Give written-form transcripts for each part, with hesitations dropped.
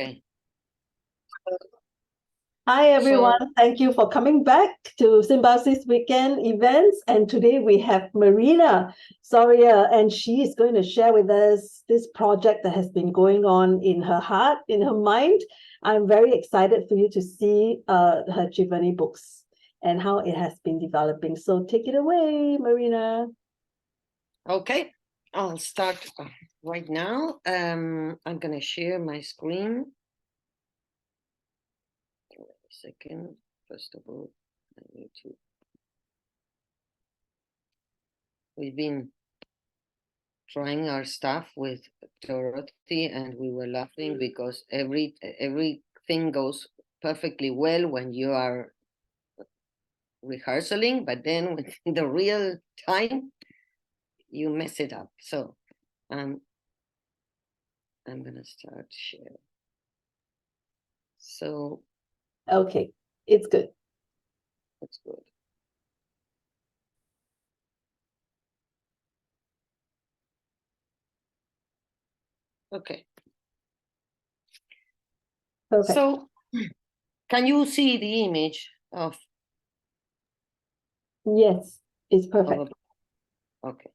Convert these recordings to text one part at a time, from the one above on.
Okay. Hi, everyone. Thank you for coming back to Symbiosis Weekend events. And today we have Marina, Soria, and she is going to share with us this project that has been going on in her heart, in her mind. I'm very excited for you to see her Giverny books and how it has been developing. So take it away, Marina. Okay, I'll start right now. I'm going to share my screen. Wait a second. First of all, I need to. We've been trying our stuff with Dorothy, and we were laughing because everything goes perfectly well when you are rehearsing, but then with the real time, you mess it up. So I'm going to start share. So. Okay, it's good. That's good. Okay. Perfect. So, can you see the image of? Yes, it's perfect. Okay.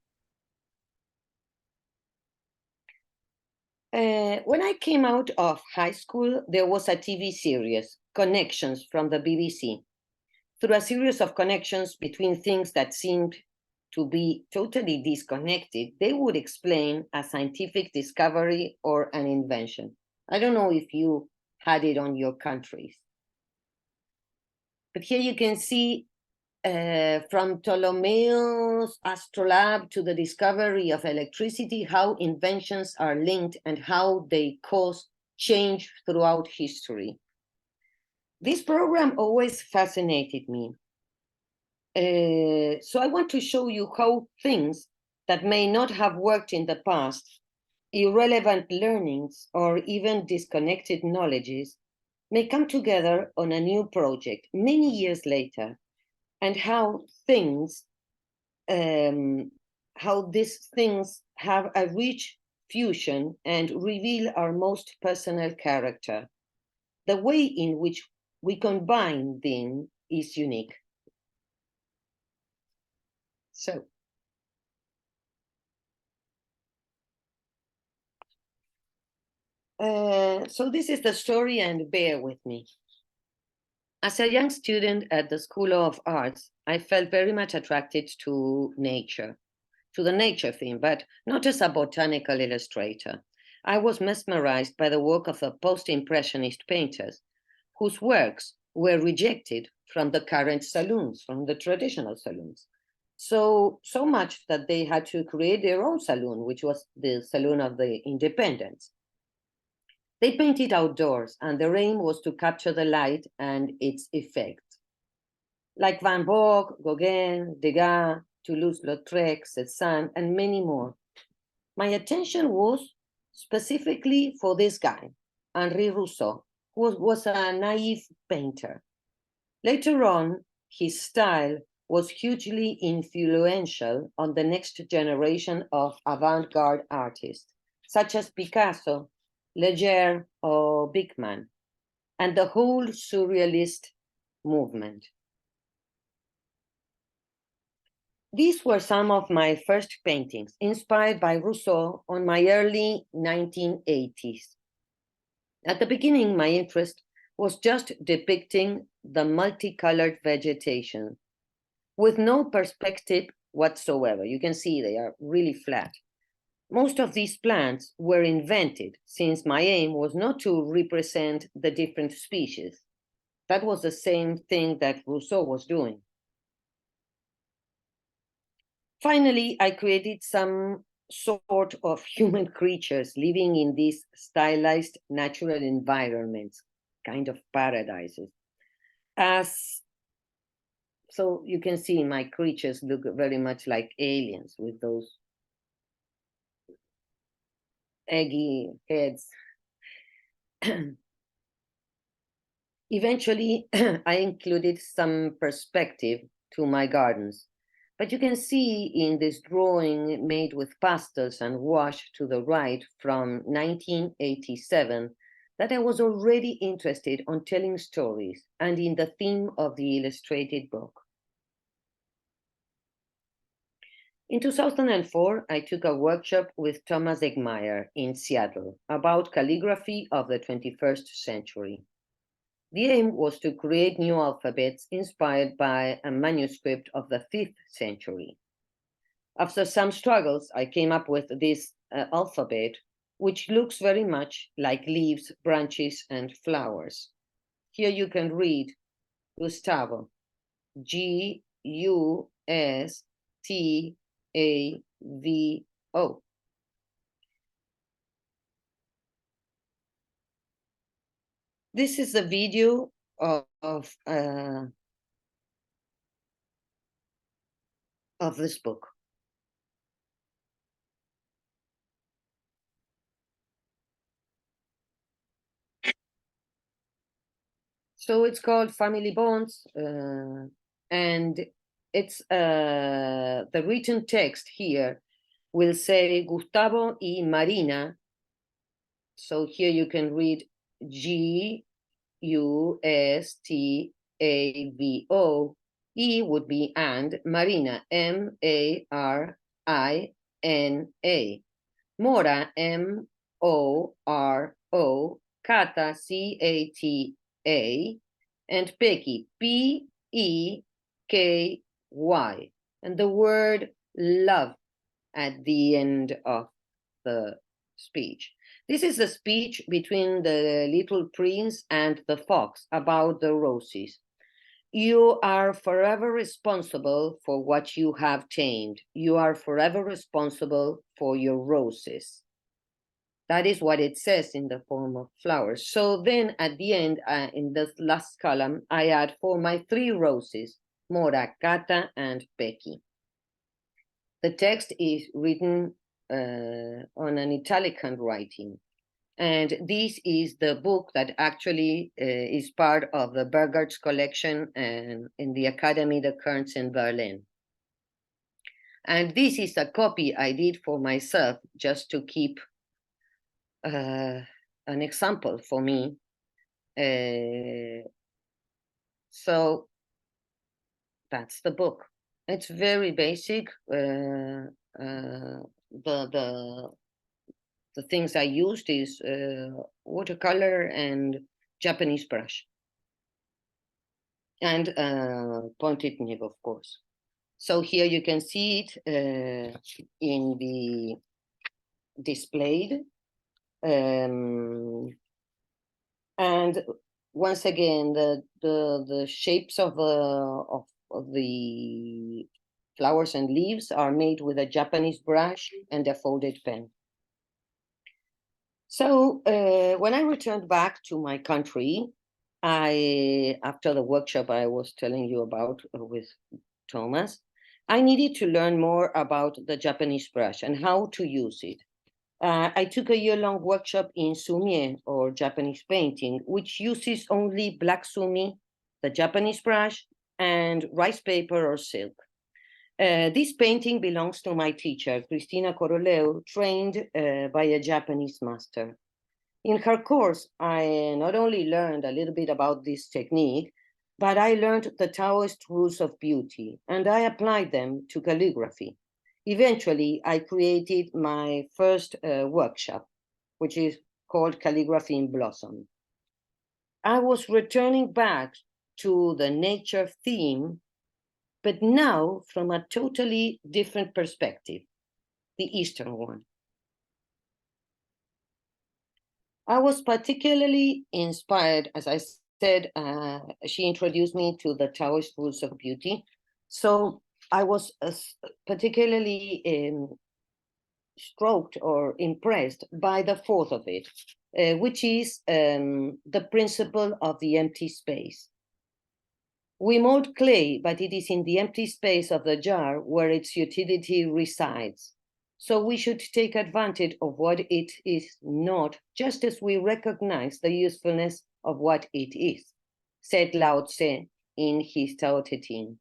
When I came out of high school, there was a TV series, Connections, from the BBC. Through a series of connections between things that seemed to be totally disconnected, they would explain a scientific discovery or an invention. I don't know if you had it on your countries. But here you can see from Ptolemy's astrolabe to the discovery of electricity, how inventions are linked and how they cause change throughout history. This program always fascinated me. So I want to show you how things that may not have worked in the past, irrelevant learnings, or even disconnected knowledges, may come together on a new project many years later, and how these things have a rich fusion and reveal our most personal character. The way in which we combine them is unique. So this is the story, and bear with me. As a young student at the School of Arts, I felt very much attracted to nature, to the nature theme, but not as a botanical illustrator. I was mesmerized by the work of the post-impressionist painters, whose works were rejected from the current saloons, from the traditional saloons. So much that they had to create their own saloon, which was the Saloon of the Independents. They painted outdoors, and their aim was to capture the light and its effect. Like Van Gogh, Gauguin, Degas, Toulouse-Lautrec, Cézanne, and many more. My attention was specifically for this guy, Henri Rousseau, who was a naive painter. Later on, his style was hugely influential on the next generation of avant-garde artists, such as Picasso, Leger, or Beckmann, and the whole surrealist movement. These were some of my first paintings, inspired by Rousseau on my early 1980s. At the beginning, my interest was just depicting the multicolored vegetation with no perspective whatsoever. You can see they are really flat. Most of these plants were invented since my aim was not to represent the different species. That was the same thing that Rousseau was doing. Finally, I created some sort of human creatures living in these stylized natural environments, kind of paradises. So you can see my creatures look very much like aliens with those eggy heads. Eventually, I included some perspective to my gardens. But you can see in this drawing made with pastels and wash to the right from 1987 that I was already interested in telling stories and in the theme of the illustrated book. In 2004, I took a workshop with Thomas Eggmeyer in Seattle about calligraphy of the 21st century. The aim was to create new alphabets inspired by a manuscript of the 5th century. After some struggles, I came up with this alphabet, which looks very much like leaves, branches, and flowers. Here you can read Gustavo, Gustavo. This is the video of this book. So it's called Family Bonds, and it's the written text here will say Gustavo y Marina. So here you can read Gustavo. E would be and, Marina, Marina. Mora, Moro, Kata, Cata, and Peki, Peky. And the word love at the end of the speech. This is the speech between the little prince and the fox about the roses. You are forever responsible for what you have tamed. You are forever responsible for your roses. That is what it says in the form of flowers. So then at the end, in this last column, I add for my 3 roses, Mora, Kata, and Peki. The text is written on an italic handwriting. And this is the book that actually is part of the Burgert's collection and in the Academy de Kunst in Berlin. And this is a copy I did for myself just to keep an example for me. So that's the book. It's very basic. The things I used is watercolor and Japanese brush. And pointed nib, of course. So here you can see it in the displayed. And once again, the shapes of the flowers and leaves are made with a Japanese brush and a folded pen. So when I returned back to my country, after the workshop I was telling you about with Thomas, I needed to learn more about the Japanese brush and how to use it. I took a year-long workshop in sumie, or Japanese painting, which uses only black sumi, the Japanese brush, and rice paper or silk. This painting belongs to my teacher, Cristina Coroleu, trained by a Japanese master. In her course, I not only learned a little bit about this technique, but I learned the Taoist rules of beauty, and I applied them to calligraphy. Eventually, I created my first workshop, which is called Calligraphy in Blossom. I was returning back to the nature theme, but now from a totally different perspective, the Eastern one. I was particularly inspired, as I said, she introduced me to the Taoist rules of beauty. So I was particularly stroked or impressed by the 4th of it, which is the principle of the empty space. We mold clay, but it is in the empty space of the jar where its utility resides. So we should take advantage of what it is not, just as we recognize the usefulness of what it is, said Lao Tse in his Tao Te Ching.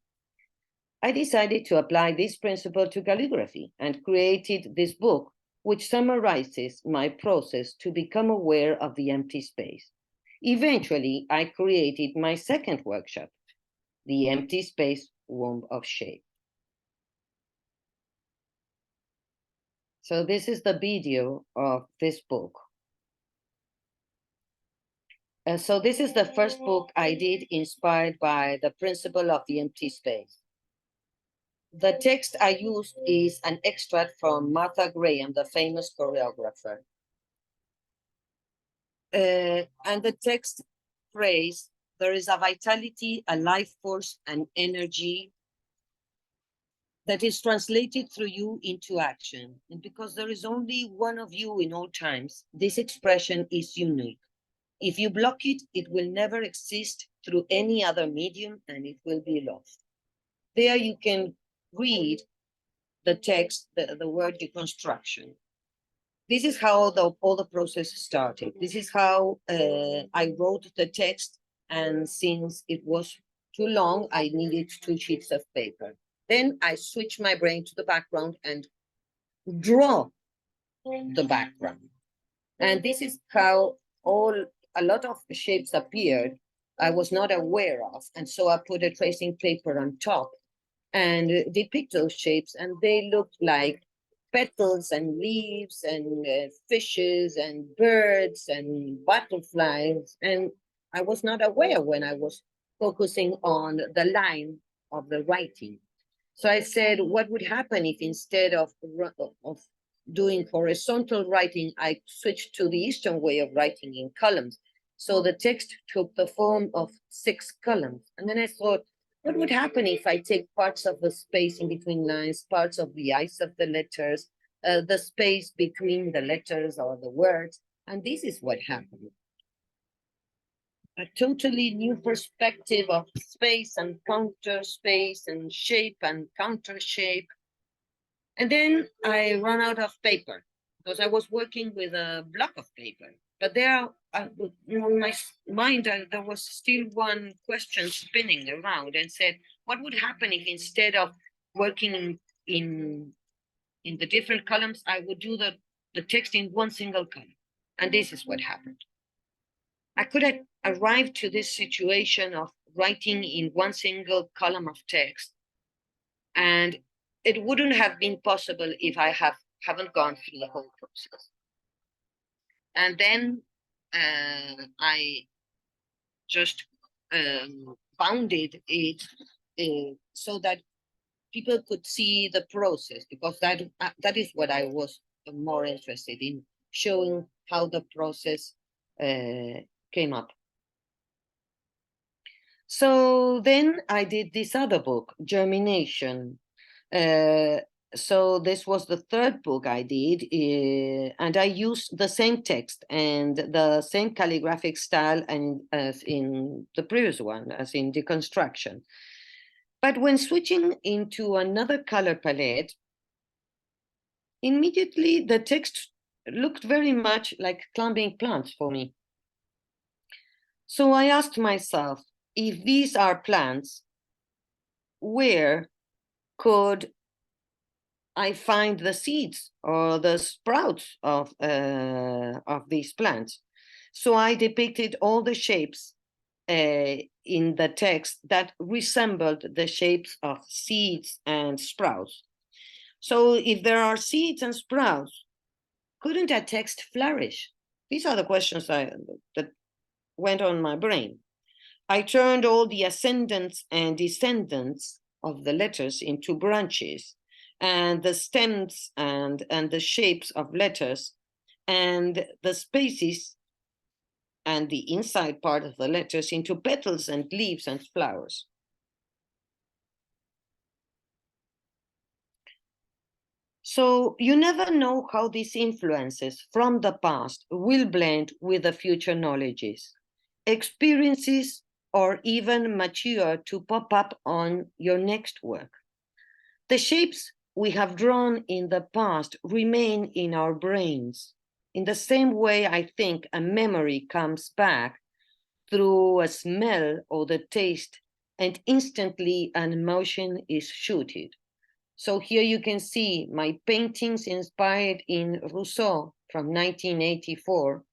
I decided to apply this principle to calligraphy and created this book, which summarizes my process to become aware of the empty space. Eventually, I created my second workshop, The Empty Space Womb of Shape. So this is the video of this book. So this is the first book I did inspired by the principle of the empty space. The text I used is an extract from Martha Graham, the famous choreographer. And the text phrase, there is a vitality, a life force, an energy that is translated through you into action. And because there is only one of you in all times, this expression is unique. If you block it, it will never exist through any other medium and it will be lost. There you can read the text, the word deconstruction. This is how all the process started. This is how I wrote the text, and since it was too long, I needed 2 sheets of paper. Then I switched my brain to the background and draw the background. And this is how a lot of shapes appeared I was not aware of. And so I put a tracing paper on top and depict those shapes, and they looked like petals and leaves and fishes and birds and butterflies. And I was not aware when I was focusing on the line of the writing. So I said, what would happen if instead of doing horizontal writing, I switched to the Eastern way of writing in columns? So the text took the form of 6 columns. And then I thought, what would happen if I take parts of the space in between lines, parts of the eyes of the letters, the space between the letters or the words? And this is what happened. A totally new perspective of space and counter space and shape and counter shape. And then I ran out of paper because I was working with a block of paper. But there, in my mind, there was still one question spinning around and said, what would happen if instead of working in the different columns, I would do the text in one single column? And this is what happened. I could have arrived to this situation of writing in one single column of text, and it wouldn't have been possible if I haven't gone through the whole process. And then I just bounded it so that people could see the process, because that is what I was more interested in, showing how the process came up. So then I did this other book, Germination. So this was the third book I did, and I used the same text and the same calligraphic style as in the previous one, as in Deconstruction. But when switching into another color palette, immediately the text looked very much like climbing plants for me. So I asked myself, if these are plants, where could I find the seeds or the sprouts of these plants? So I depicted all the shapes in the text that resembled the shapes of seeds and sprouts. So if there are seeds and sprouts, couldn't a text flourish? These are the questions that went on my brain. I turned all the ascendants and descendants of the letters into branches, and the stems and the shapes of letters, and the spaces and the inside part of the letters into petals and leaves and flowers. So you never know how these influences from the past will blend with the future knowledges, experiences, or even mature to pop up on your next work. The shapes we have drawn in the past remain in our brains. In the same way, I think a memory comes back through a smell or the taste, and instantly an emotion is shooted. So here you can see my paintings inspired in Rousseau from 1984.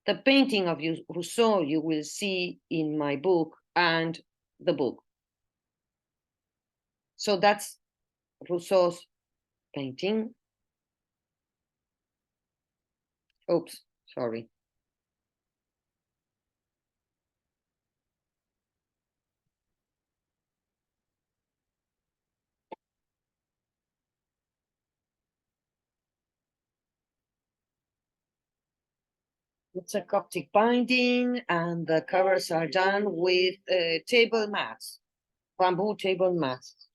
The painting of Rousseau you will see in my book and the book. So that's Rousseau's painting. Oops, sorry. It's a Coptic binding, and the covers are done with table mats, bamboo table mats.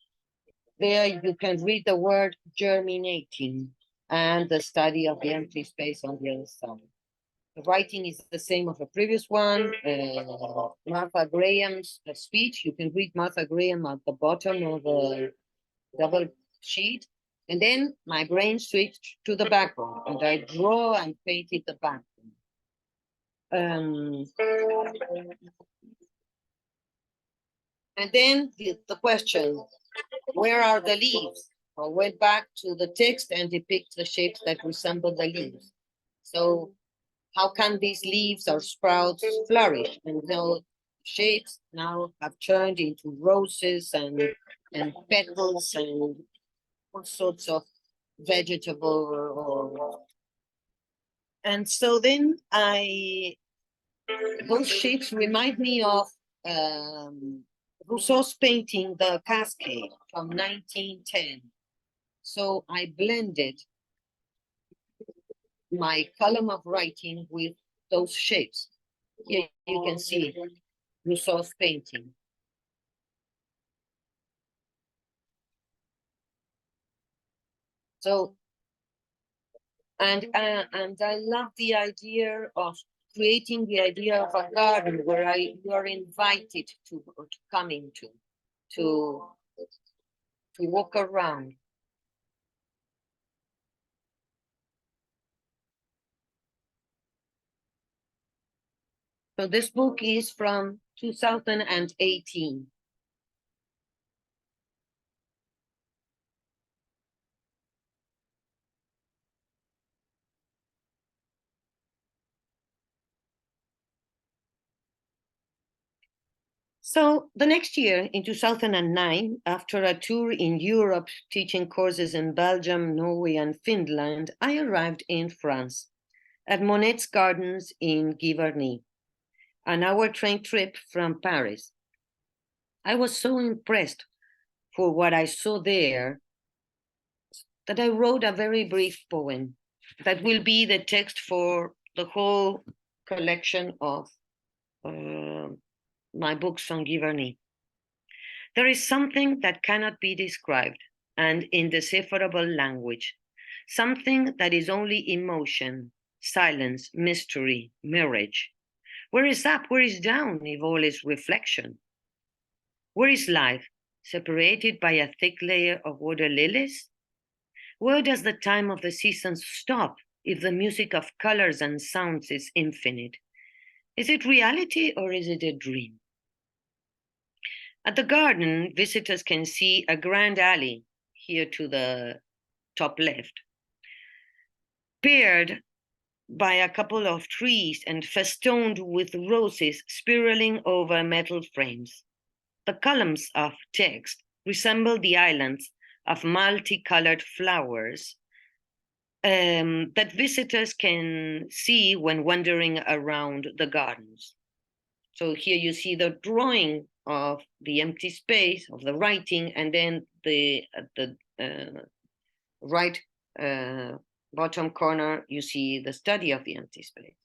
There you can read the word germinating and the study of the empty space on the other side. The writing is the same of the previous one. Martha Graham's speech. You can read Martha Graham at the bottom of the double sheet. And then my brain switched to the background, and I draw and painted the background. And then the question, where are the leaves? I went back to the text and depict the shapes that resemble the leaves. So how can these leaves or sprouts flourish? And those shapes now have turned into roses and petals and all sorts of vegetable. And so then those shapes remind me of Rousseau's painting, The Cascade from 1910. So I blended my column of writing with those shapes. Here you can see Rousseau's painting. So, and I love the idea of creating the idea of a garden where you are invited to come into, to walk around. So this book is from 2018. So the next year, in 2009, after a tour in Europe, teaching courses in Belgium, Norway, and Finland, I arrived in France at Monet's Gardens in Giverny, an hour train trip from Paris. I was so impressed for what I saw there that I wrote a very brief poem that will be the text for the whole collection of my books on Giverny. There is something that cannot be described, and indecipherable language, something that is only emotion, silence, mystery, mirage. Where is up, where is down, if all is reflection? Where is life, separated by a thick layer of water lilies? Where does the time of the seasons stop, if the music of colors and sounds is infinite? Is it reality or is it a dream? At the garden, visitors can see a grand alley, here to the top left, paired by a couple of trees and festooned with roses spiraling over metal frames. The columns of text resemble the islands of multicolored flowers that visitors can see when wandering around the gardens. So here you see the drawing of the empty space, of the writing, and then the right bottom corner, you see the study of the empty space.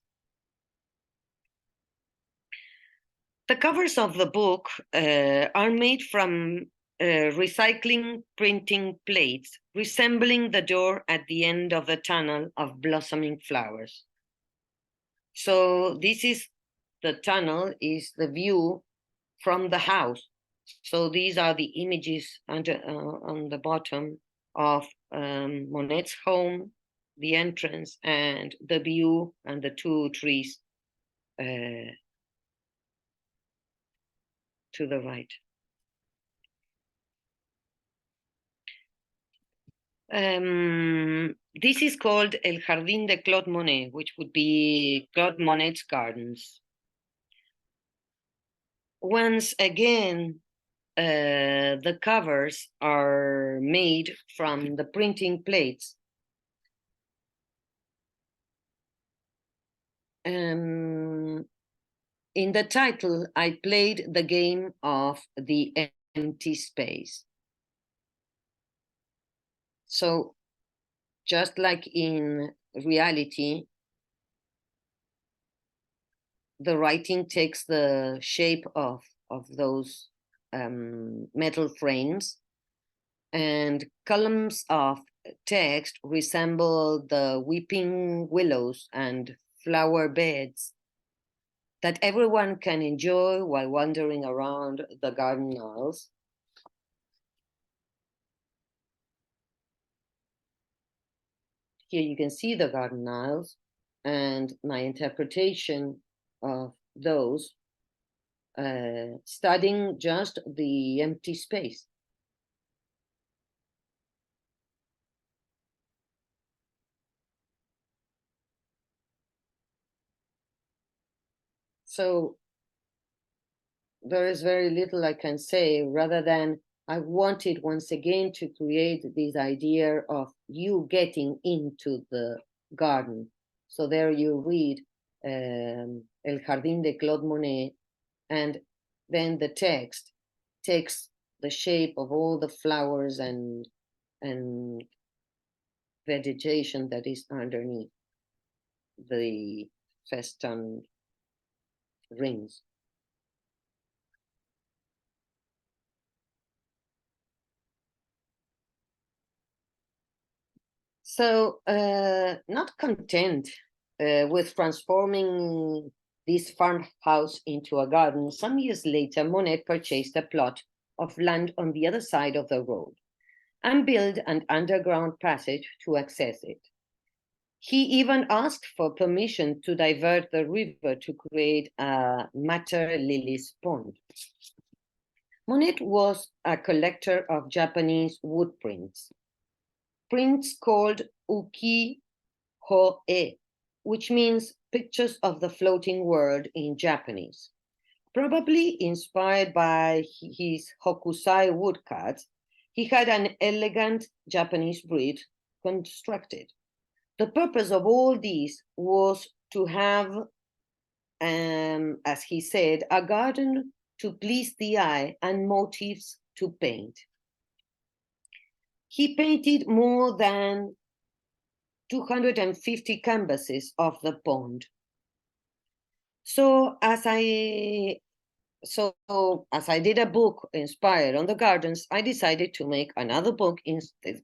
The covers of the book are made from recycling printing plates, resembling the door at the end of the tunnel of blossoming flowers. So this is the tunnel, is the view from the house. So these are the images under, on the bottom of Monet's home, the entrance, and the view, and the two trees to the right. This is called El Jardín de Claude Monet, which would be Claude Monet's gardens. Once again, the covers are made from the printing plates. In the title, I played the game of the empty space. So just like in reality, the writing takes the shape of those metal frames, and columns of text resemble the weeping willows and flower beds that everyone can enjoy while wandering around the garden aisles. Here you can see the garden aisles and my interpretation of those, studying just the empty space. So there is very little I can say, rather than I wanted once again to create this idea of you getting into the garden. So there you read El Jardín de Claude Monet, and then the text takes the shape of all the flowers and vegetation that is underneath the festooned rings. So, not content with transforming this farmhouse into a garden, some years later, Monet purchased a plot of land on the other side of the road and built an underground passage to access it. He even asked for permission to divert the river to create a Mater Lilies pond. Monet was a collector of Japanese wood prints called uki-ho-e, which means pictures of the floating world in Japanese. Probably inspired by his hokusai woodcuts, he had an elegant Japanese bridge constructed. The purpose of all these was to have, as he said, a garden to please the eye and motifs to paint. He painted more than 250 canvases of the pond. So as I did a book inspired on the gardens, I decided to make another book,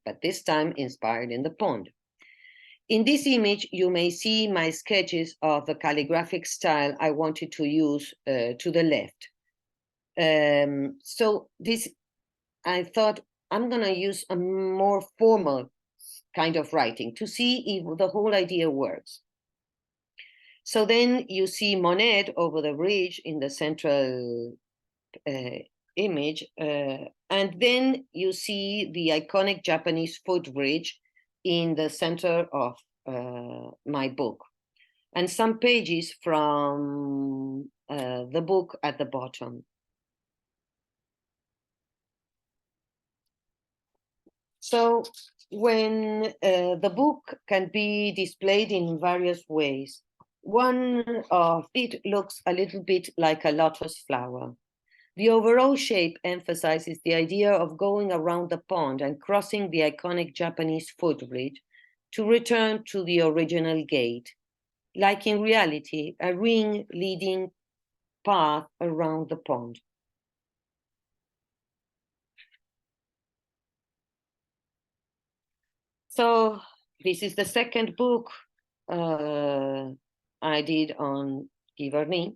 but this time inspired in the pond. In this image, you may see my sketches of the calligraphic style I wanted to use to the left. So this, I thought I'm gonna use a more formal kind of writing to see if the whole idea works. So then you see Monet over the bridge in the central image, and then you see the iconic Japanese footbridge in the center of my book, and some pages from the book at the bottom. So when the book can be displayed in various ways, one of it looks a little bit like a lotus flower. The overall shape emphasizes the idea of going around the pond and crossing the iconic Japanese footbridge to return to the original gate, like in reality, a ring leading path around the pond. So this is the second book I did on Giverny.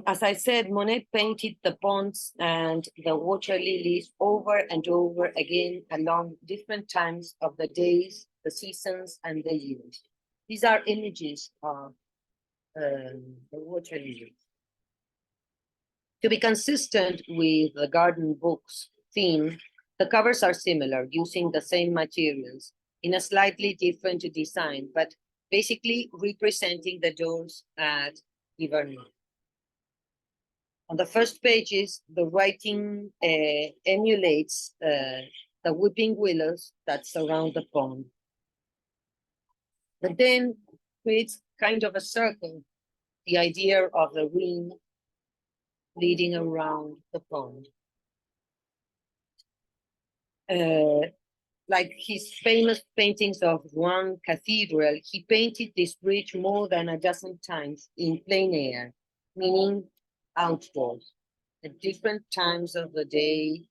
As I said, Monet painted the ponds and the water lilies over and over again along different times of the days, the seasons, and the years. These are images of the water lilies. To be consistent with the garden book's theme, The covers are similar, using the same materials in a slightly different design, but basically representing the doors at Giverny. On the first pages, the writing emulates the weeping willows that surround the pond, but then creates kind of a circle, the idea of the ring leading around the pond. Like his famous paintings of Rouen Cathedral, he painted this bridge more than a dozen times in plein air, meaning outdoors, at different times of the day,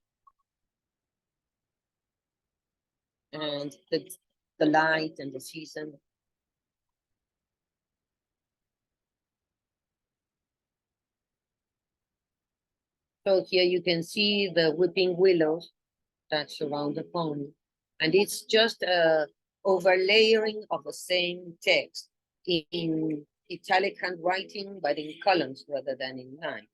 and the light and the season. So here you can see the weeping willows that surround the pond. And it's just a overlayering of the same text in italic handwriting, but in columns rather than in lines.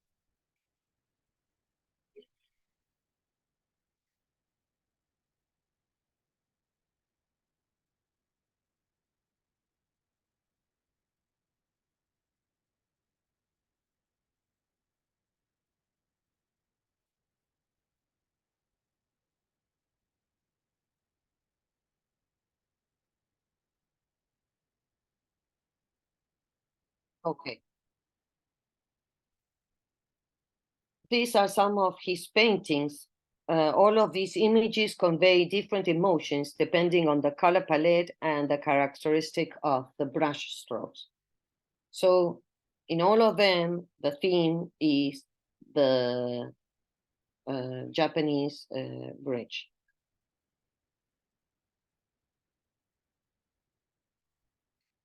Okay. These are some of his paintings. All of these images convey different emotions depending on the color palette and the characteristic of the brush strokes. So in all of them, the theme is the Japanese bridge.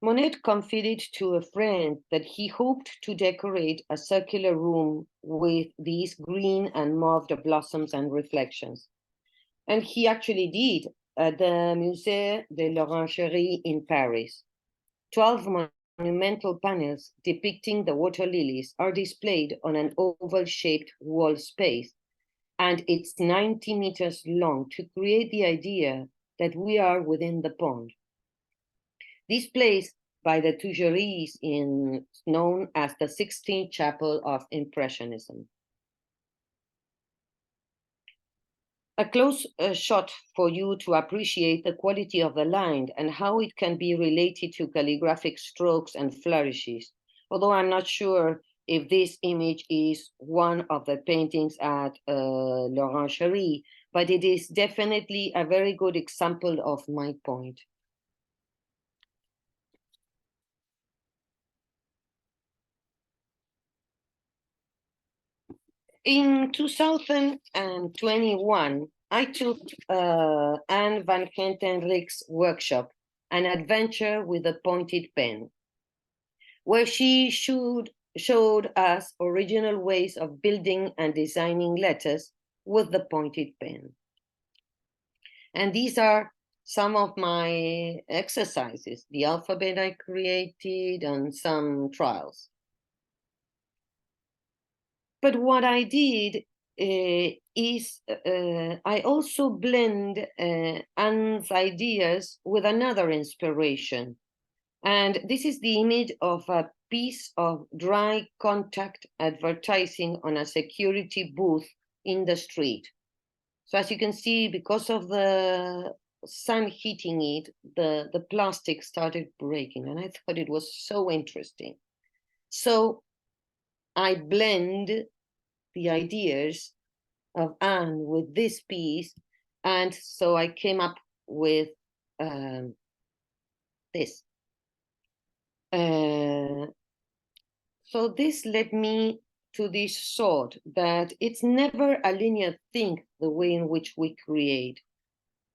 Monet confided to a friend that he hoped to decorate a circular room with these green and mauve blossoms and reflections. And he actually did at the Musée de l'Orangerie in Paris. 12 monumental panels depicting the water lilies are displayed on an oval-shaped wall space, and it's 90 meters long to create the idea that we are within the pond. This place by the Tuileries is known as the Sixtine Chapel of Impressionism. A close shot for you to appreciate the quality of the line and how it can be related to calligraphic strokes and flourishes, although I'm not sure if this image is one of the paintings at l'Orangerie, but it is definitely a very good example of my point. In 2021, I took Anne van Gentenrich's workshop, An Adventure with a Pointed Pen, where she showed us original ways of building and designing letters with the pointed pen. And these are some of my exercises, the alphabet I created and some trials. But what I did is I also blend Anne's ideas with another inspiration. And this is the image of a piece of dry contact advertising on a security booth in the street. So as you can see, because of the sun hitting it, the plastic started breaking, and I thought it was so interesting. So I blend the ideas of Anne with this piece, and so I came up with this. So this led me to this thought that it's never a linear thing, the way in which we create.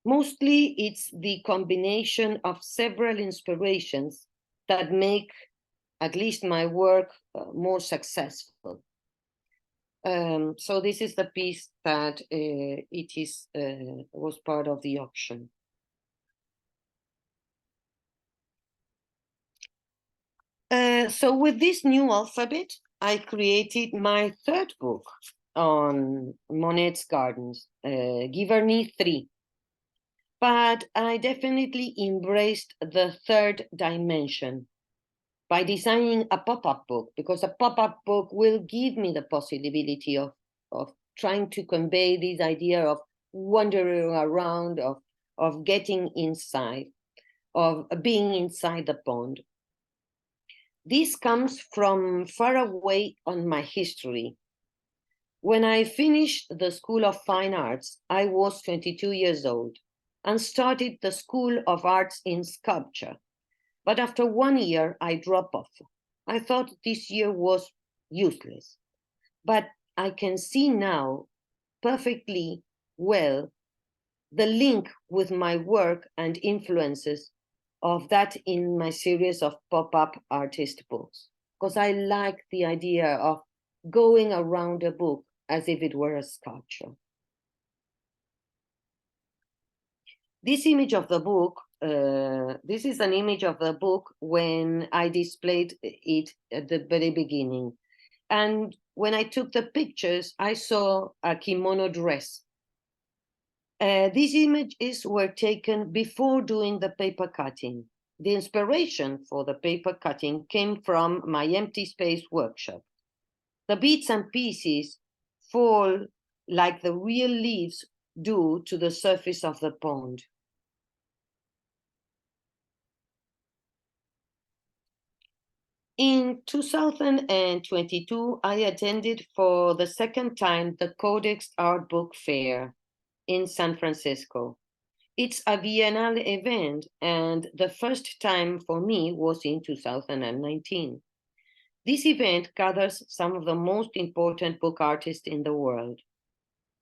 Mostly it's the combination of several inspirations that make at least my work more successful. So this is the piece that was part of the auction. So with this new alphabet, I created my third book, on Monet's gardens, Giverny 3. But I definitely embraced the third dimension by designing a pop-up book, because a pop-up book will give me the possibility of trying to convey this idea of wandering around, of getting inside, of being inside the pond. This comes from far away on my history. When I finished the School of Fine Arts, I was 22 years old and started the School of Arts in Sculpture. But after 1 year, I dropped off. I thought this year was useless. But I can see now perfectly well the link with my work and influences of that in my series of pop-up artist books, because I like the idea of going around a book as if it were a sculpture. This image of the book, this is an image of the book when I displayed it at the very beginning. And when I took the pictures, I saw a kimono dress. These images were taken before doing the paper cutting. The inspiration for the paper cutting came from my empty space workshop. The bits and pieces fall like the real leaves do to the surface of the pond. In 2022, I attended for the second time the Codex Art Book Fair in San Francisco. It's a biennial event, and the first time for me was in 2019. This event gathers some of the most important book artists in the world.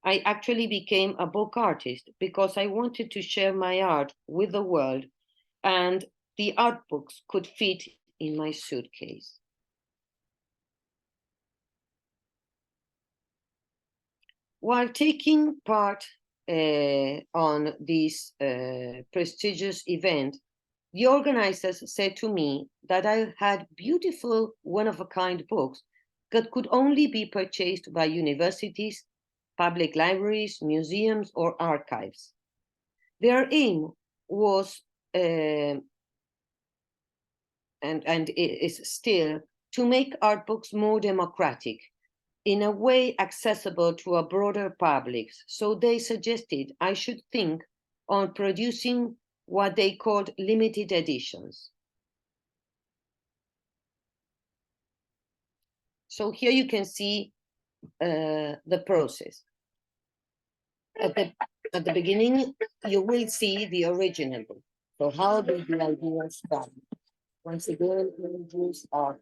I actually became a book artist because I wanted to share my art with the world, and the art books could fit in my suitcase. While taking part on this prestigious event, the organizers said to me that I had beautiful one-of-a-kind books that could only be purchased by universities, public libraries, museums, or archives. Their aim was, and is still, to make art books more democratic, in a way accessible to a broader public. So they suggested I should think on producing what they called limited editions. So here you can see the process. At the beginning, you will see the original book. So how did the idea start? Once again, images of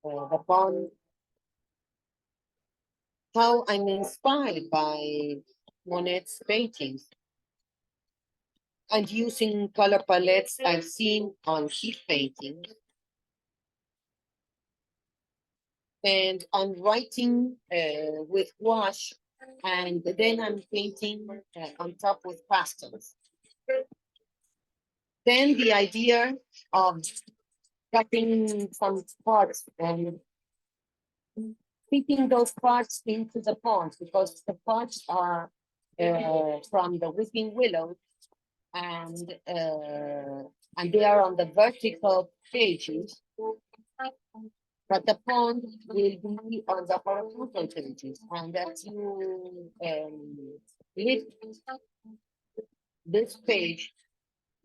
the pond. How I'm inspired by Monet's paintings and using color palettes I've seen on his paintings. And I'm writing with gouache, and then I'm painting on top with pastels. Then the idea of cutting some parts and fitting those parts into the pond, because the parts are from the weeping willow, and they are on the vertical pages, but the pond will be on the horizontal pages. And as you lift this page,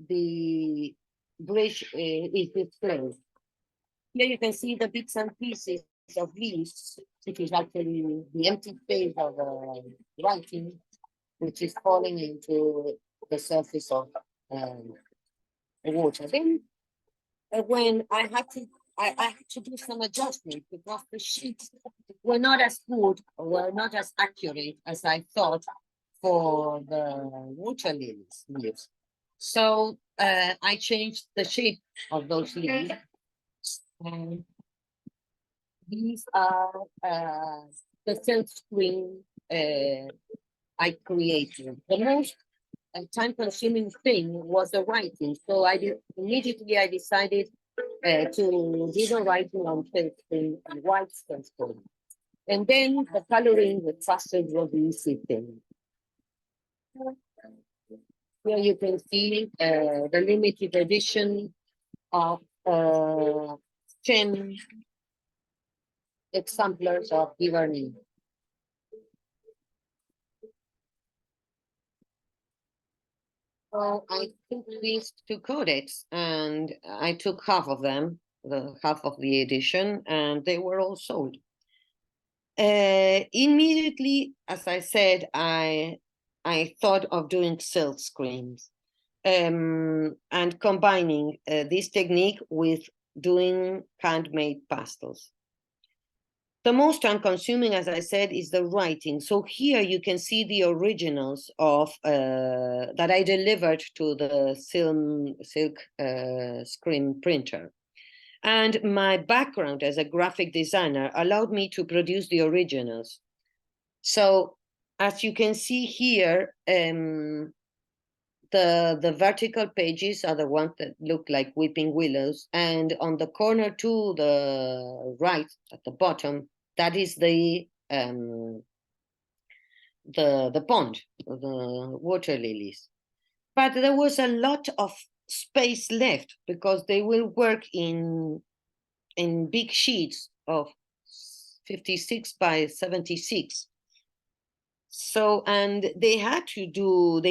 the bridge is displayed. Here you can see the bits and pieces of leaves, which is actually the empty space of writing, which is falling into the surface of the water. Then when I had to do some adjustments because the sheets were not as good, or were not as accurate as I thought for the water leaves. So I changed the shape of those leaves. And these are the silk screen I created. The most time-consuming thing was the writing. So immediately I decided to do the writing on silk screen and white silk screen. And then the coloring with faster thing. Here you can see the limited edition of 10 exemplars of Giverny. So I took these two codex and I took half of them, the half of the edition, and they were all sold. Immediately, as I said, I thought of doing silk screens and combining this technique with doing handmade pastels. The most time-consuming, as I said, is the writing. So here you can see the originals of that I delivered to the silk screen printer. And my background as a graphic designer allowed me to produce the originals. So as you can see here, the vertical pages are the ones that look like weeping willows, and on the corner to the right at the bottom, that is the pond, the water lilies. But there was a lot of space left because they will work in big sheets of 56 by 76. So, and they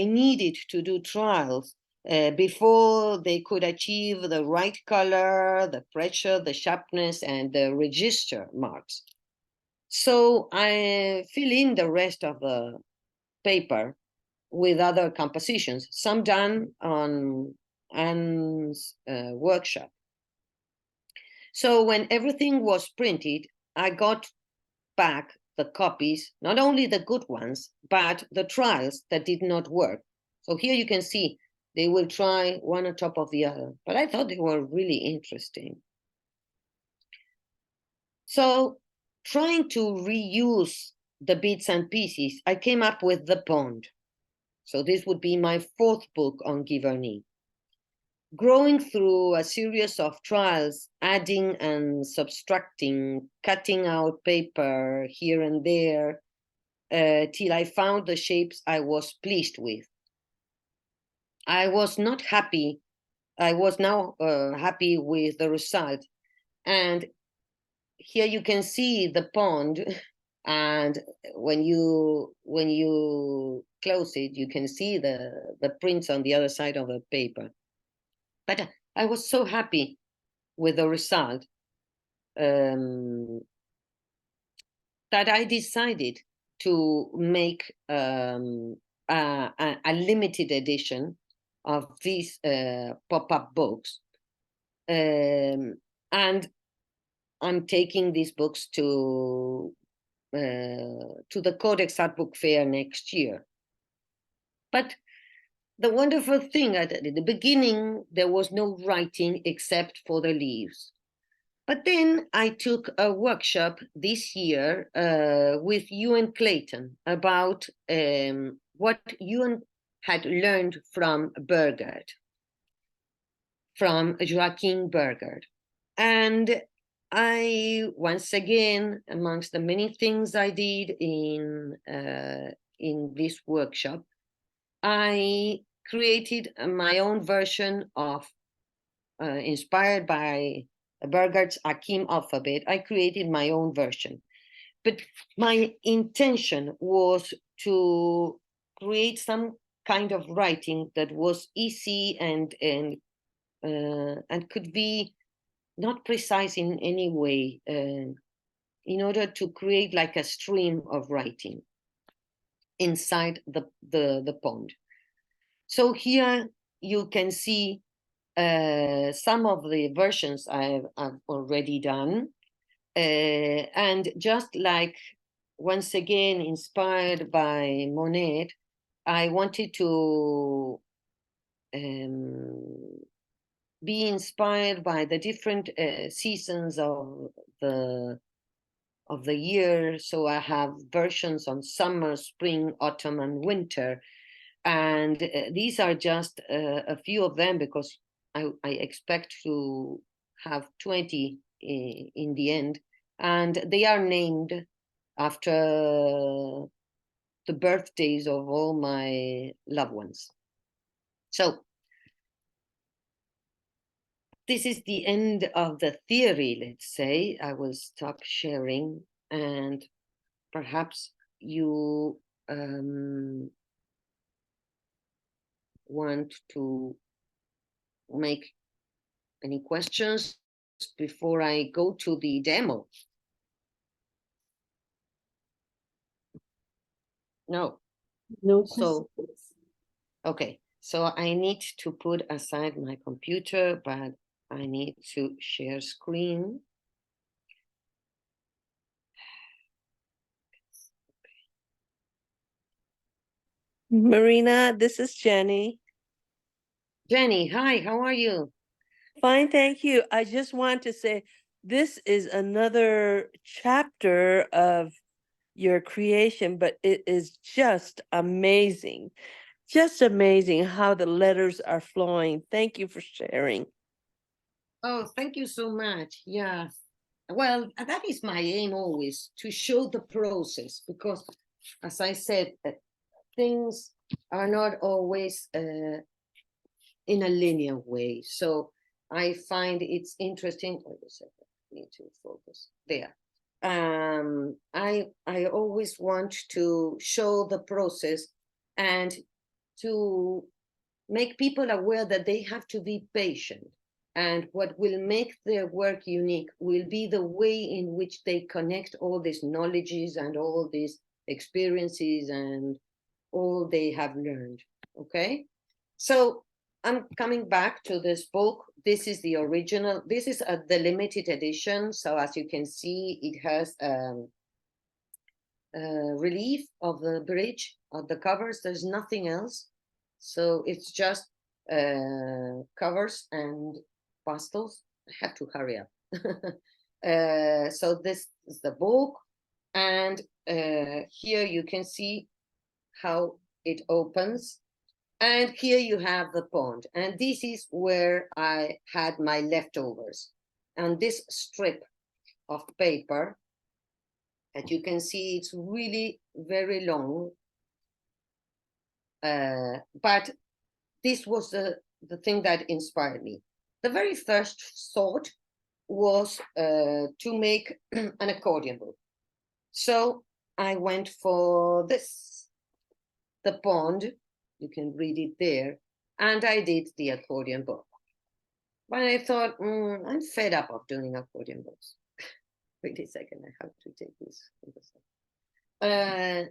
needed to do trials before they could achieve the right color, the pressure, the sharpness, and the register marks. So I fill in the rest of the paper with other compositions, some done on Anne's workshop. So when everything was printed, I got back the copies, not only the good ones, but the trials that did not work. So here you can see they will try one on top of the other, but I thought they were really interesting. So trying to reuse the bits and pieces, I came up with the pond. So this would be my fourth book on Giverny. Growing through a series of trials, adding and subtracting, cutting out paper here and there, till I found the shapes I was pleased with. I was not happy. I was now happy with the result. And here you can see the pond. And when you close it, you can see the prints on the other side of the paper. But I was so happy with the result that I decided to make a limited edition of these pop-up books. And I'm taking these books to the Codex Art Book Fair next year. But the wonderful thing at the beginning, there was no writing except for the leaves. But then I took a workshop this year with Ewan Clayton about what Ewan had learned from Burgard, from Joachim Burgard. And I, once again, amongst the many things I did in this workshop, I created my own version of, inspired by Burgard's Akim alphabet. I created my own version. But my intention was to create some kind of writing that was easy and could be not precise in any way, in order to create like a stream of writing inside the pond. So here you can see some of the versions I've already done. And just like, once again, inspired by Monet, I wanted to be inspired by the different seasons of the year. So I have versions on summer, spring, autumn, and winter. And these are just a few of them, because I expect to have 20 in the end. And they are named after the birthdays of all my loved ones. So this is the end of the theory, let's say. I will stop sharing, and perhaps you want to make any questions before I go to the demo. No. No So, questions. okay. So I need to put aside my computer, but I need to share screen. Marina, this is Jenny. Jenny, hi, how are you? Fine, thank you. I just want to say this is another chapter of your creation, but it is just amazing. Just amazing how the letters are flowing. Thank you for sharing. Oh, thank you so much. Yeah. Well, that is my aim always, to show the process, because as I said, things are not always in a linear way. So I find it's interesting. Wait a second, I need to focus there. I always want to show the process and to make people aware that they have to be patient. And what will make their work unique will be the way in which they connect all these knowledges and all these experiences and all they have learned. Okay? So I'm coming back to this book. This is the original. This is the limited edition. So as you can see, it has relief of the bridge, of the covers. There's nothing else. So it's just covers and pastels. I have to hurry up. So this is the book. And here you can see how it opens. And here you have the pond. And this is where I had my leftovers. And this strip of paper that you can see, it's really very long. But this was the thing that inspired me. The very first thought was to make an accordion book. So I went for this, the pond. You can read it there. And I did the accordion book. But I thought, I'm fed up of doing accordion books. Wait a second, I have to take this.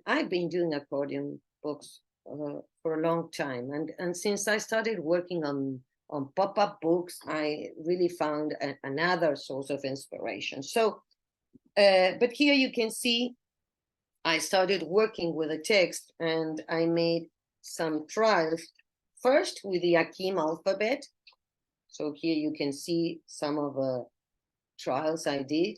I've been doing accordion books for a long time. And since I started working on pop-up books, I really found another source of inspiration. So, but here you can see, I started working with a text and I made some trials, first with the Akim alphabet. So here you can see some of the trials I did.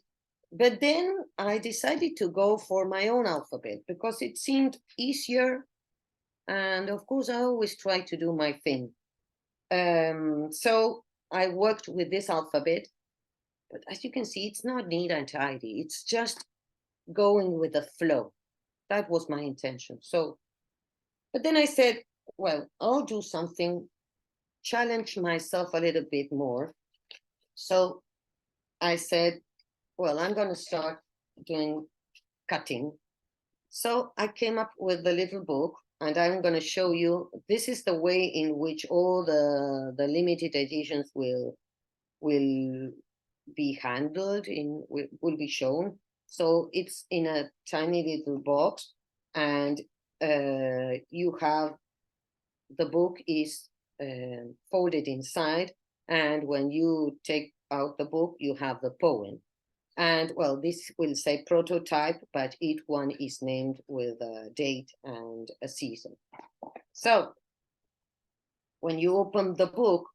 But then I decided to go for my own alphabet because it seemed easier. And of course, I always try to do my thing. So I worked with this alphabet. But as you can see, it's not neat and tidy. It's just going with the flow. That was my intention. So, but then I said, well, I'll do something, challenge myself a little bit more. So I said, well, I'm going to start doing cutting. So I came up with the little book, and I'm going to show you. This is the way in which all the limited editions will be handled, will be shown. So it's in a tiny little box, and you have, the book is folded inside, and when you take out the book, you have the poem. And well, this will say prototype, but each one is named with a date and a season. So when you open the book,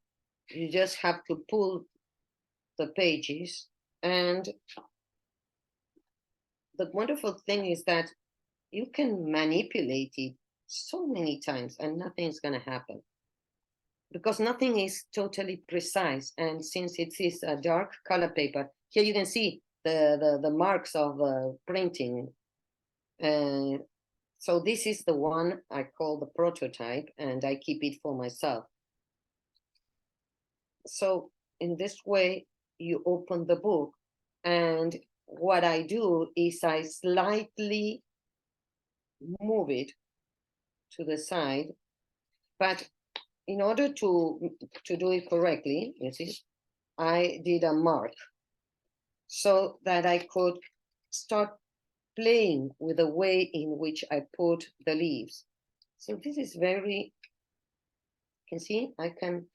you just have to pull the pages. And the wonderful thing is that you can manipulate it so many times and nothing's going to happen, because nothing is totally precise. And since it is a dark color paper, here you can see the marks of printing. So this is the one I call the prototype, and I keep it for myself. So in this way, you open the book, and what I do is I slightly move it to the side, but in order to do it correctly, you see, I did a mark so that I could start playing with the way in which I put the leaves. So this is very, you can see, I can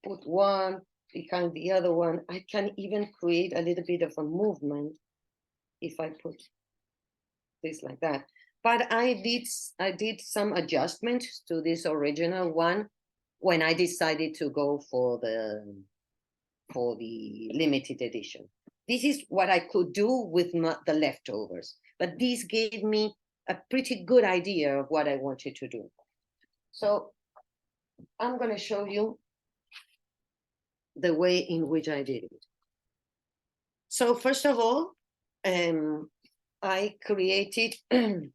put one behind the other one. I can even create a little bit of a movement if I put this like that. But I did some adjustments to this original one when I decided to go for the limited edition. This is what I could do with the leftovers, but this gave me a pretty good idea of what I wanted to do. So I'm going to show you the way in which I did it. So first of all, I created 2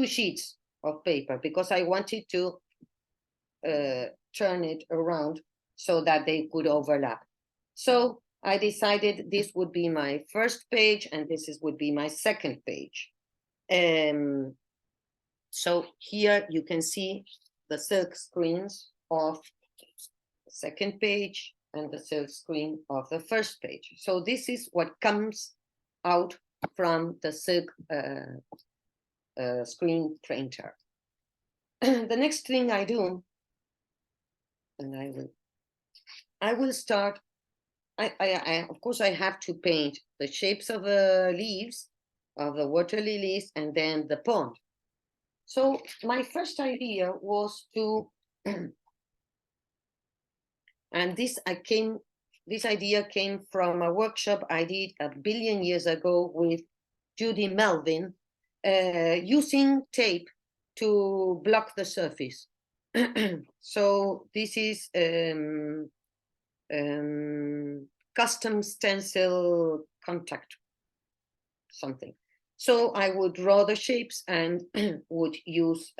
sheets of paper because I wanted to turn it around so that they could overlap. So I decided this would be my first page and would be my second page. So here you can see the silk screens of the second page and the silk screen of the first page. So this is what comes out from the silk screen printer. The next thing I do, and I will start. Of course, I have to paint the shapes of the leaves, of the water lilies, and then the pond. So my first idea was to, and this idea came from a workshop I did 1 billion years ago with Judy Melvin, using tape to block the surface. So this is custom stencil contact something. So I would draw the shapes and would use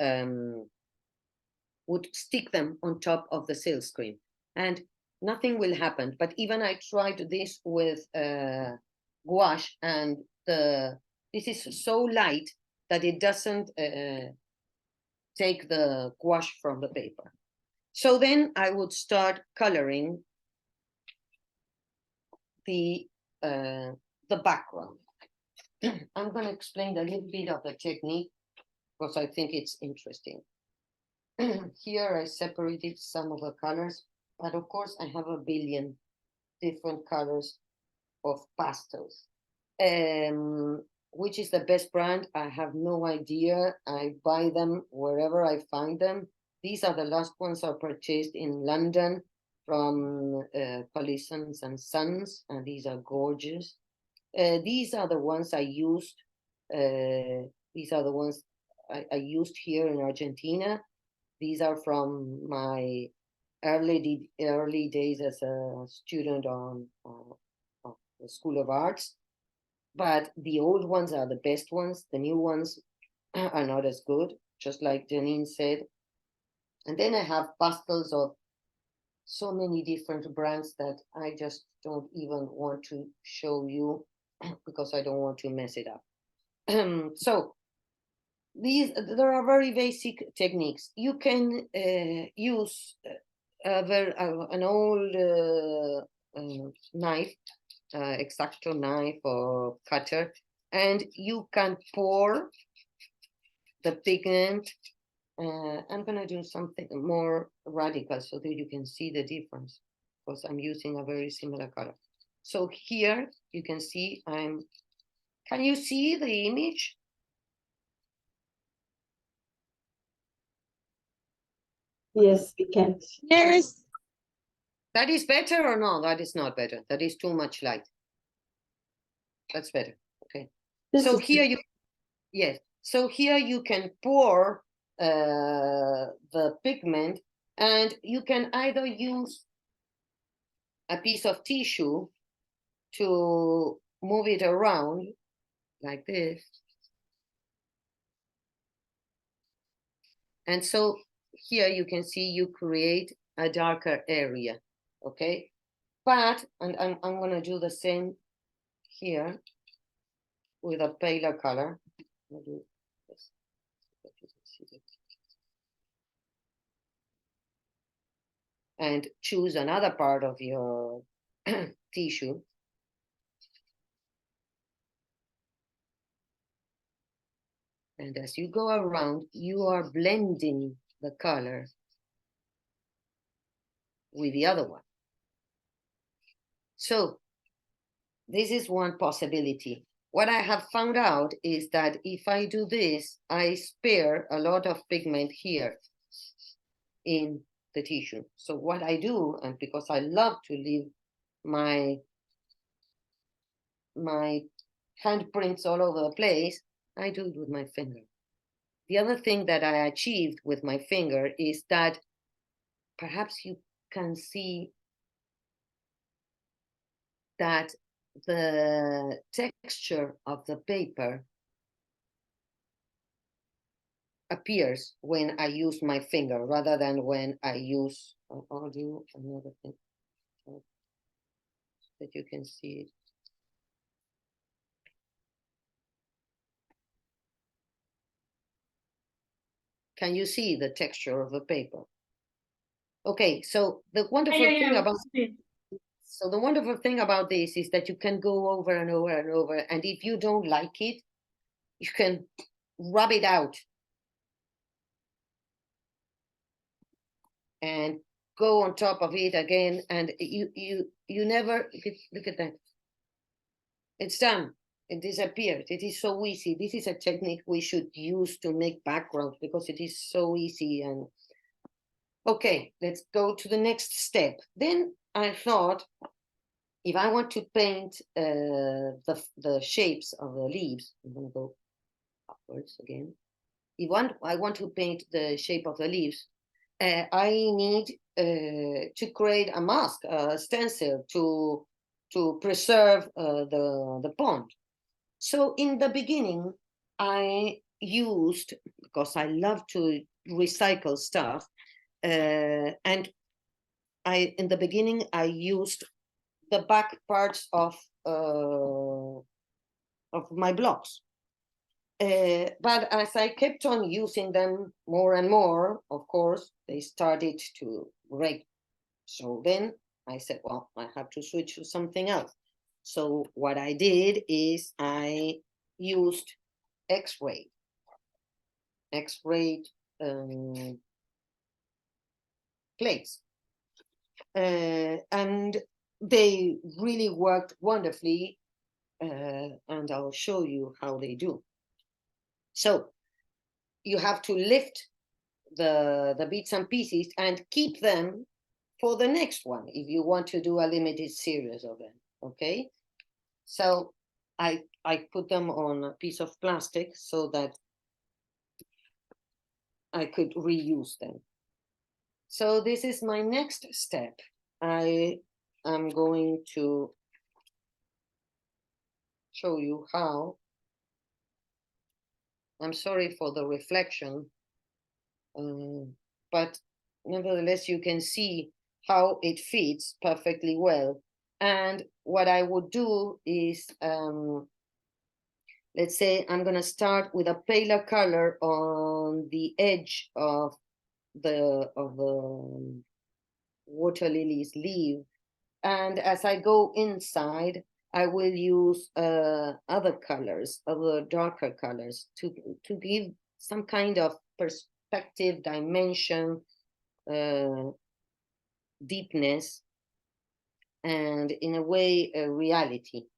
would stick them on top of the silk screen, and nothing will happen. But even I tried this with gouache, and this is so light that it doesn't take the gouache from the paper. So then I would start coloring the background. I'm going to explain a little bit of the technique because I think it's interesting. Here I separated some of the colors, but of course I have 1 billion different colors of pastels. Which is the best brand? I have no idea. I buy them wherever I find them. These are the last ones I purchased in London from Collisons and Sons, and these are gorgeous. These are the ones I used. These are the ones I used here in Argentina. These are from my early days as a student on the School of Arts. But the old ones are the best ones. The new ones are not as good, just like Janine said. And then I have pastels of so many different brands that I just don't even want to show you because I don't want to mess it up. So there are very basic techniques. You can use an old knife, X-Acto knife or cutter, and you can pour the pigment. I'm gonna do something more radical so that you can see the difference, because I'm using a very similar color. So here you can see can you see the image? Yes, we can. Yes. That is better or no? That is not better. That is too much light. That's better. Okay. So here yes. So here you can pour the pigment, and you can either use a piece of tissue to move it around like this, And so here you can see you create a darker area, okay? But, and I'm gonna do the same here with a paler color. I'll do this so that you can see it. And choose another part of your tissue. And as you go around, you are blending the color with the other one. So this is one possibility. What I have found out is that if I do this, I spare a lot of pigment here in the tissue. So what I do, and because I love to leave my handprints all over the place, I do it with my finger. The other thing that I achieved with my finger is that perhaps you can see that the texture of the paper appears when I use my finger rather than when I use, I'll do another thing so that you can see it. Can you see the texture of the paper? Okay, so the wonderful thing about so the wonderful thing about this is that you can go over and over and over, and if you don't like it, you can rub it out and go on top of it again, and you never look at that. It's done. It disappeared. It is so easy. This is a technique we should use to make backgrounds because it is so easy. And okay, let's go to the next step. Then I thought, if I want to paint the shapes of the leaves, I'm gonna go upwards again. I want to paint the shape of the leaves, I need to create a mask, a stencil to preserve the pond. So in the beginning, I used, because I love to recycle stuff, and in the beginning I used the back parts of my blocks. But as I kept on using them more and more, of course, they started to break. So then I said, well, I have to switch to something else. So what I did is I used X-ray plates. And they really worked wonderfully. And I'll show you how they do. So you have to lift the bits and pieces and keep them for the next one if you want to do a limited series of them, okay? So I put them on a piece of plastic so that I could reuse them. So this is my next step. I am going to show you how. I'm sorry for the reflection, but nevertheless, you can see how it fits perfectly well. And what I would do is, let's say I'm gonna start with a paler color on the edge of the water lily's leaf. And as I go inside, I will use other colors, other darker colors to give some kind of perspective, dimension, deepness, and in a way, a reality.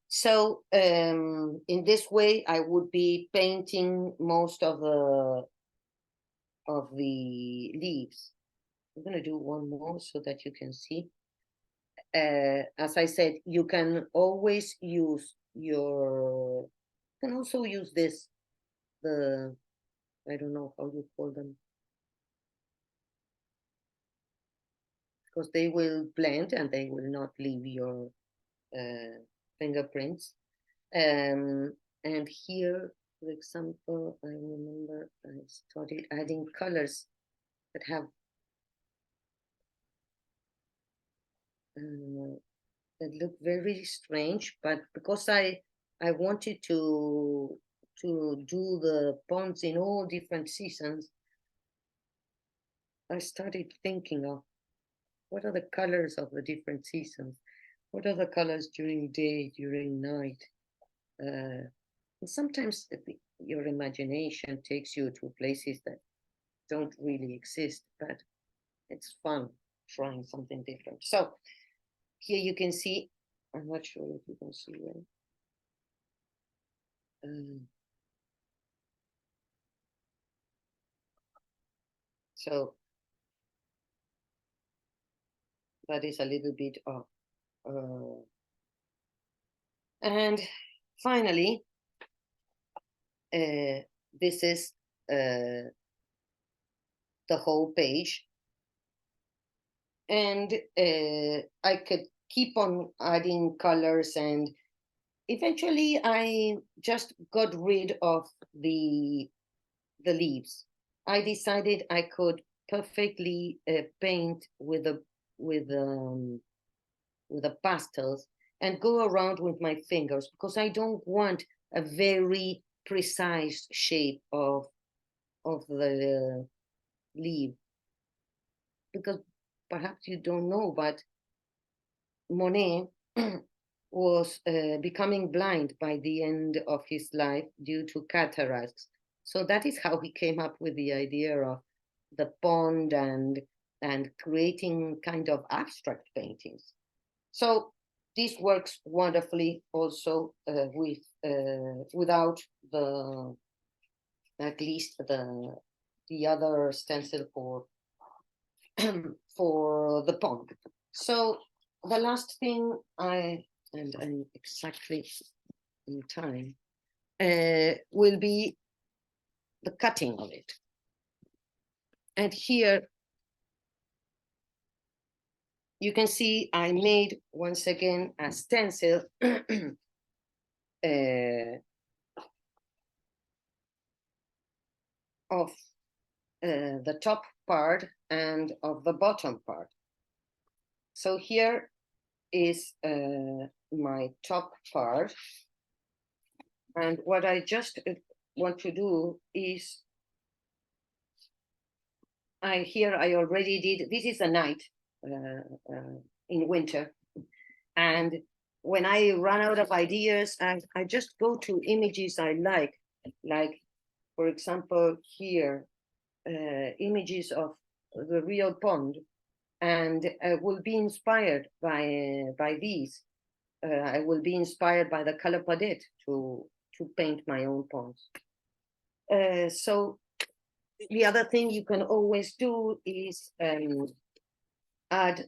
So in this way, I would be painting most of the leaves. I'm gonna do one more so that you can see. As I said, you can always use you can also use this, I don't know how you call them, because they will blend and they will not leave your fingerprints. And here For example, I remember I started adding colors that have that look very strange, but because I wanted to do the ponds in all different seasons, I started thinking of what are the colors of the different seasons, what are the colors during day, during night. And sometimes your imagination takes you to places that don't really exist, but it's fun trying something different. So here you can see, I'm not sure if you can see well. So that is a little bit of, and finally, this is the whole page. And I could keep on adding colors, and eventually I just got rid of the leaves. I decided I could perfectly paint with the pastels and go around with my fingers, because I don't want a very precise shape of the leaf. Because perhaps you don't know, but Monet was becoming blind by the end of his life due to cataracts. So that is how he came up with the idea of the pond and creating kind of abstract paintings. So this works wonderfully also without the, at least the other stencil for for the pond. So the last thing and I'm exactly in time, will be the cutting of it. And here you can see I made once again a stencil of the top part and of the bottom part. So here is my top part. And what I just want to do is, I already did, this is a night in winter. And when I run out of ideas, I just go to images I like, for example, here, images of the real pond, and will be inspired by these. I will be inspired by the color palette to paint my own ponds. So the other thing you can always do is add,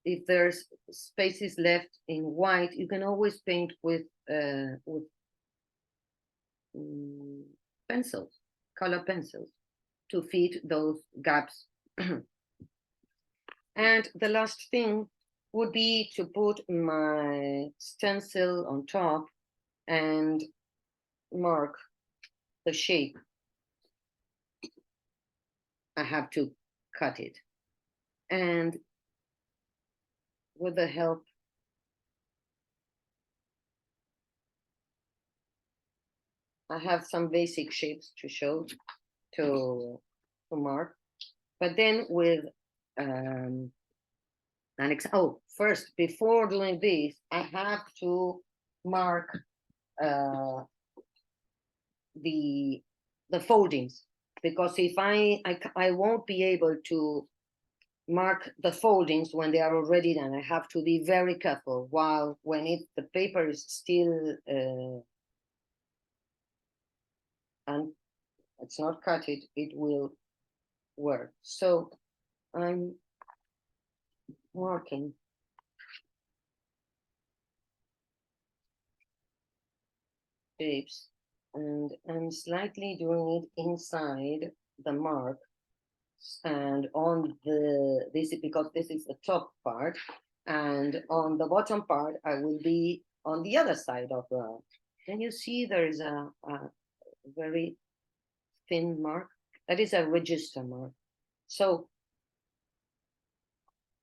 if there's spaces left in white, you can always paint with pencils, color pencils, to feed those gaps. And the last thing would be to put my stencil on top and mark the shape. I have to cut it. And with the help I have some basic shapes to show, to mark, but then with first, before doing this, I have to mark the foldings, because if I won't be able to mark the foldings when they are already done. I have to be very careful while when the paper is still and it's not cut, it will work. So I'm marking shapes, and I'm slightly doing it inside the mark, and on this is because this is the top part, and on the bottom part I will be on the other side of the. Can you see there is a very thin mark. That is a register mark. So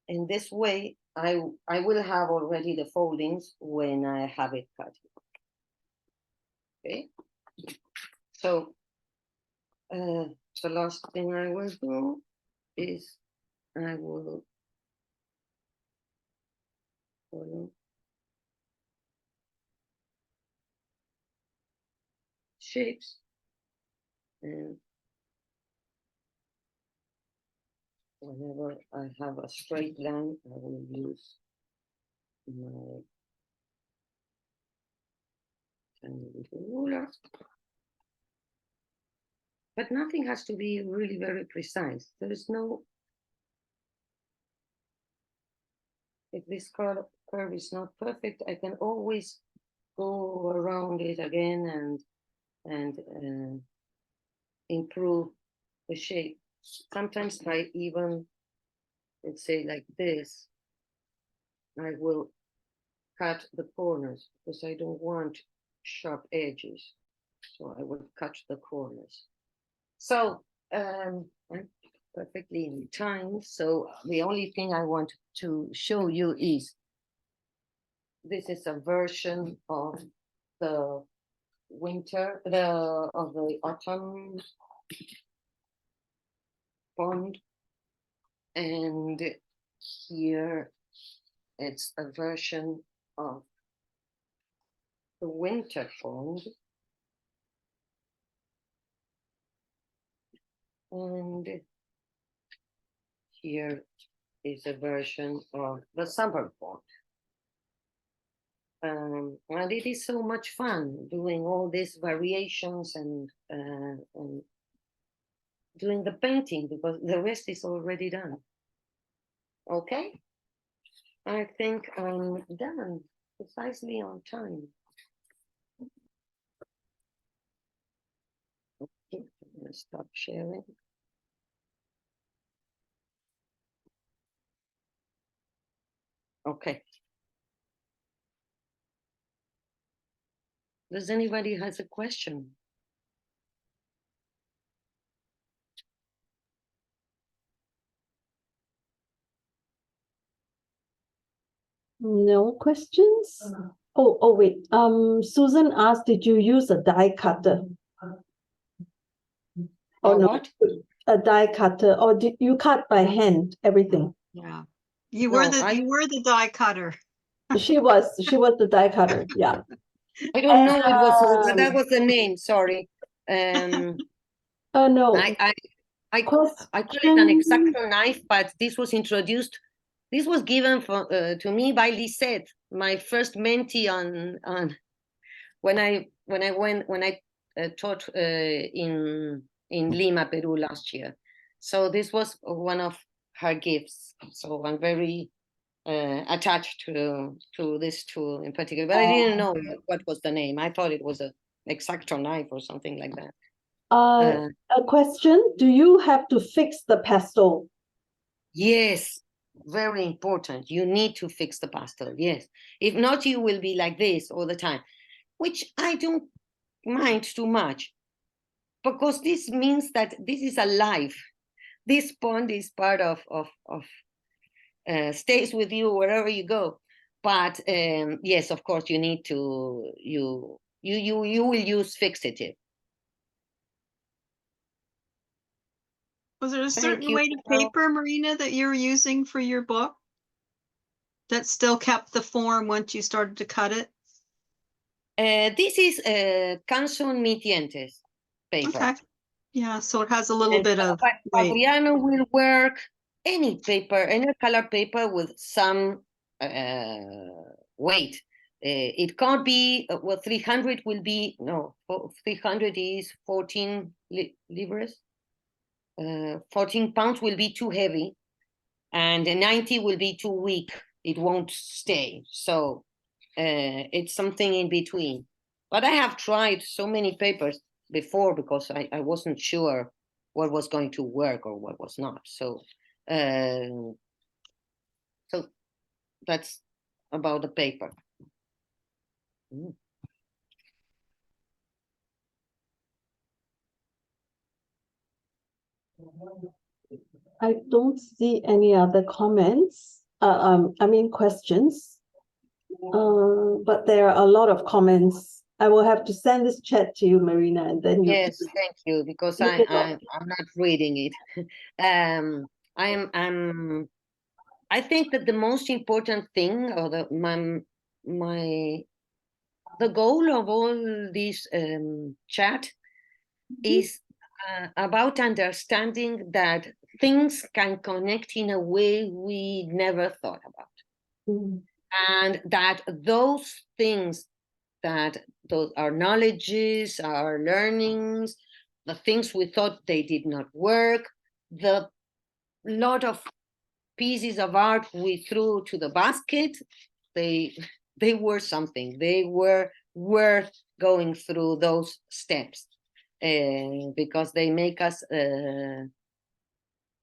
in this way, I will have already the foldings when I have it cut. Okay. So the last thing I will do is I will follow shapes, and whenever I have a straight line, I will use my tiny little ruler. But nothing has to be really very precise. There is no, if this curve is not perfect, I can always go around it again and improve the shape. Sometimes by even, let's say like this, I will cut the corners because I don't want sharp edges. So I will cut the corners. So I'm perfectly in time. So the only thing I want to show you is this is a version of the winter, of the autumn pond, and here it's a version of the winter pond, and here is a version of the summer pond. And it is so much fun doing all these variations and doing the painting because the rest is already done. Okay, I think I'm done precisely on time. Okay, I'm gonna stop sharing. Okay. Does anybody has a question? No questions? Oh, wait. Susan asked, did you use a die cutter? Oh, no, What? a die cutter, or did you cut by hand everything? Yeah. You were No, you were the die cutter. She was the die cutter, yeah. I don't know. It was but that Um, was the name. Sorry. Oh, no. I call it an Question. X-Acto knife, but this was introduced. This was given to me by Lisette, my first mentee on when I taught in Lima, Peru last year. So this was one of her gifts. So I'm very attached to this tool in particular, but I didn't know what was the name. I thought it was a X-Acto knife or something like that. A question, do you have to fix the pastel? Yes, very important. You need to fix the pastel. Yes. If not, you will be like this all the time, which I don't mind too much because this means that this is alive. This pond is part of stays with you wherever you go. But yes, of course, you need to you will use fixative. Was there a Thank certain you. weight of paper, Marina, that you were using for your book that still kept the form once you started to cut it? This is Canson Mitientes paper. Okay. Yeah, so it has a little And bit of weight. Fabriano will work any paper, any color paper with some weight. It can't be, well, 300 will be, no, 300 is 14 libras. 14 pounds will be too heavy, and 90 will be too weak. It won't stay. So it's something in between. But I have tried so many papers before because I wasn't sure what was going to work or what was not. So so that's about the paper. I don't see any other comments. I mean questions. But there are a lot of comments. I will have to send this chat to you, Marina, and then you Yes, thank you, because look it up. I'm not reading it. I think that the most important thing, or the goal of all this chat is about understanding that things can connect in a way we never thought about. Mm. And that those things, that those our knowledges, our learnings, the things we thought they did not work, the lot of pieces of art we threw to the basket, they they were something. They were worth going through those steps, because they make us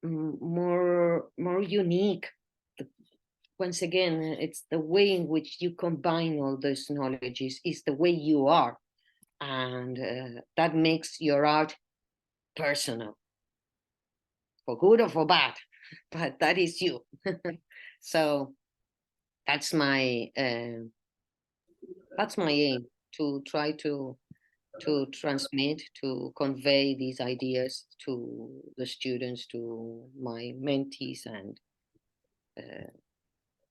more unique. Once again, it's the way in which you combine all those knowledges, is the way you are, and that makes your art personal, for good or for bad, but that is you. So that's my aim, to try to transmit, to convey these ideas to the students, to my mentees,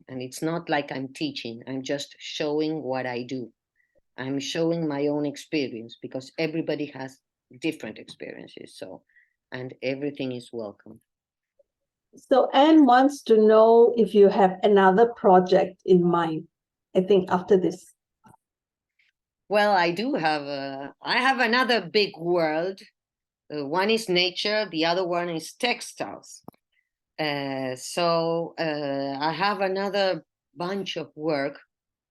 and it's not like I'm teaching, I'm just showing what I do. I'm showing my own experience, because everybody has different experiences, so, and everything is welcome. So Anne wants to know if you have another project in mind, I think after this. Well, I do have I have another big world. One is nature, the other one is textiles. So I have another bunch of work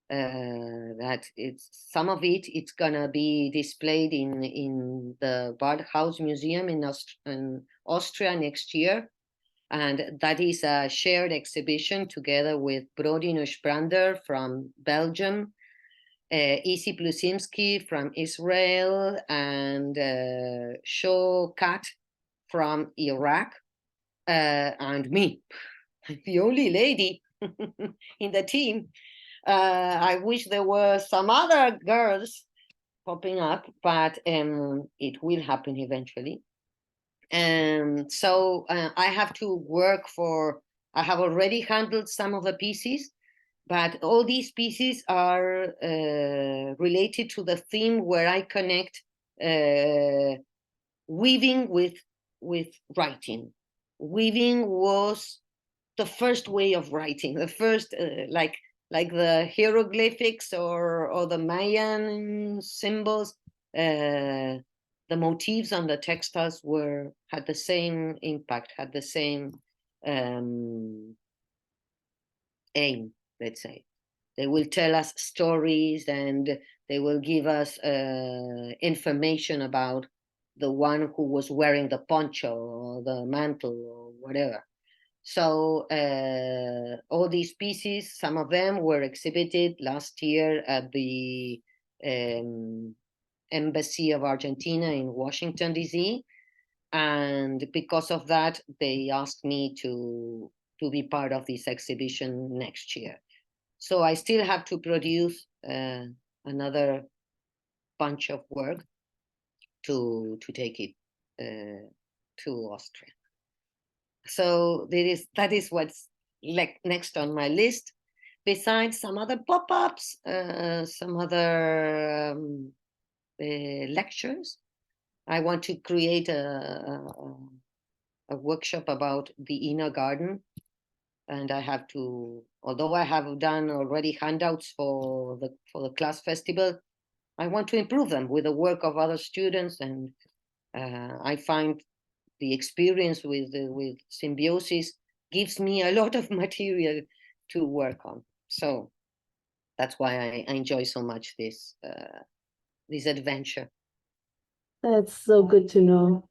that some of it's gonna be displayed in the Bauhaus Museum in Austria next year, and that is a shared exhibition together with Brody Nussbrander from Belgium, Isi Plusimski from Israel, and Sho Kat from Iraq, and me, the only lady in the team. I wish there were some other girls popping up, but it will happen eventually. So I have to work for, I have already handled some of the pieces, but all these pieces are related to the theme where I connect weaving with writing. Weaving was the first way of writing, the first like the hieroglyphics or the Mayan symbols. The motifs on the textiles had the same impact, had the same aim, let's say. They will tell us stories, and they will give us information about the one who was wearing the poncho or the mantle or whatever. So all these pieces, some of them were exhibited last year at the Embassy of Argentina in Washington, D.C. And because of that, they asked me to be part of this exhibition next year. So I still have to produce another bunch of work to take it to Austria. So that is what's next on my list, besides some other pop-ups, some other lectures. I want to create a workshop about the inner garden, and I have to, although I have done already handouts for the class festival, I want to improve them with the work of other students, and I find the experience with Symbiosis gives me a lot of material to work on. So that's why I enjoy so much this adventure. That's so good to know.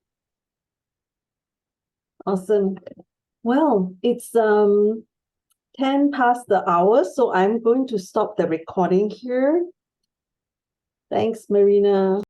Awesome. Well, it's 10 past the hour, so I'm going to stop the recording here. Thanks, Marina.